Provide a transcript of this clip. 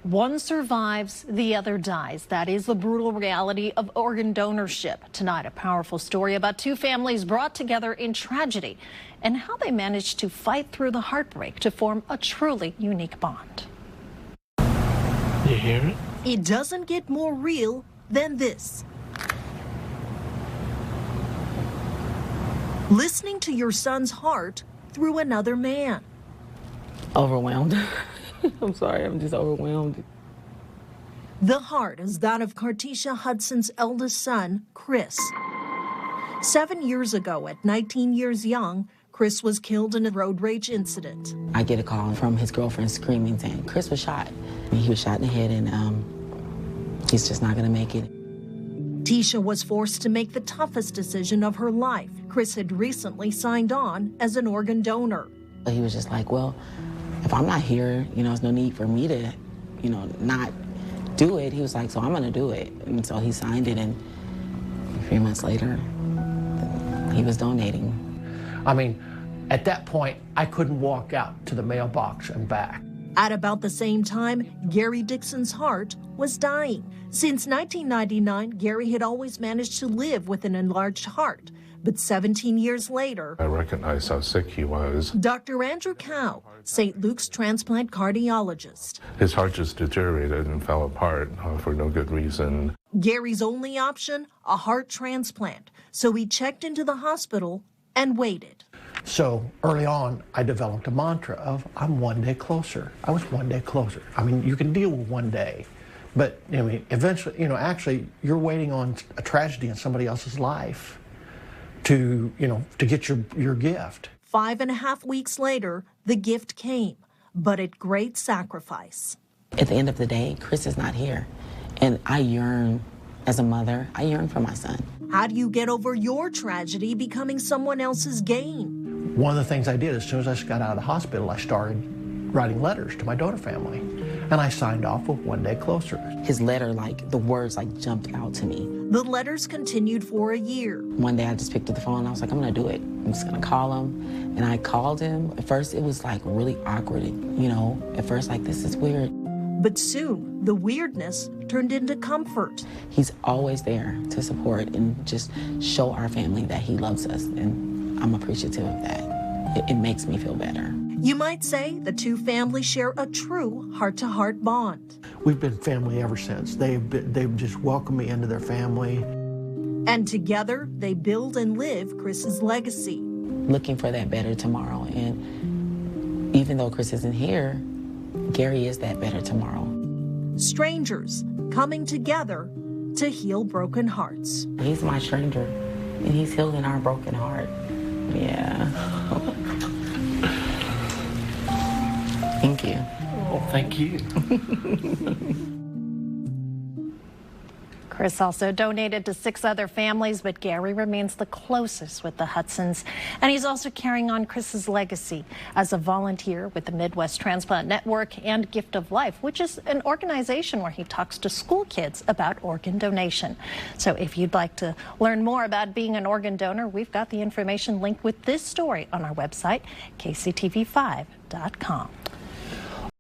One survives, the other dies. That is the brutal reality of organ donorship. Tonight, a powerful story about two families brought together in tragedy and how they managed to fight through the heartbreak to form a truly unique bond. You hear it? It doesn't get more real than this. Listening to your son's heart through another man. Overwhelmed. I'm sorry, I'm just overwhelmed. The heart is that of Cartisha Hudson's eldest son, Chris. 7 years ago, at 19 years young, Chris was killed in a road rage incident. I get a call from his girlfriend screaming, saying Chris was shot. He was shot in the head and he's just not gonna make it. Tisha was forced to make the toughest decision of her life. Chris had recently signed on as an organ donor. He was just like, well, if I'm not here, there's no need for me to, not do it. He was like, so I'm gonna do it. And so he signed it, and a few months later, he was donating. I mean, at that point, I couldn't walk out to the mailbox and back. At about the same time, Gary Dixon's heart was dying. Since 1999, Gary had always managed to live with an enlarged heart. But 17 years later, I recognized how sick he was. Dr. Andrew Cow, St. Luke's transplant cardiologist. His heart just deteriorated and fell apart for no good reason. Gary's only option, a heart transplant. So he checked into the hospital and waited. So early on, I developed a mantra of, I'm one day closer. I was one day closer. I mean, you can deal with one day, but eventually, actually, you're waiting on a tragedy in somebody else's life to get your gift. 5.5 weeks later, the gift came, but at great sacrifice. At the end of the day, Chris is not here. And I yearn, as a mother, I yearn for my son. How do you get over your tragedy becoming someone else's gain? One of the things I did as soon as I got out of the hospital, I started writing letters to my donor family. And I signed off with one day closer. His letter, the words jumped out to me. The letters continued for a year. One day I just picked up the phone and I was like, I'm gonna do it. I'm just gonna call him. And I called him. At first it was really awkward, At first this is weird. But soon the weirdness turned into comfort. He's always there to support and just show our family that he loves us. And I'm appreciative of that. It makes me feel better. You might say the two families share a true heart-to-heart bond. We've been family ever since. They've just welcomed me into their family. And together, they build and live Chris's legacy. Looking for that better tomorrow. And even though Chris isn't here, Gary is that better tomorrow. Strangers coming together to heal broken hearts. He's my stranger, and he's healing our broken heart. Yeah. Thank you. Oh, thank you. Chris also donated to 6 other families, but Gary remains the closest with the Hudsons. And he's also carrying on Chris's legacy as a volunteer with the Midwest Transplant Network and Gift of Life, which is an organization where he talks to school kids about organ donation. So if you'd like to learn more about being an organ donor, we've got the information linked with this story on our website, kctv5.com.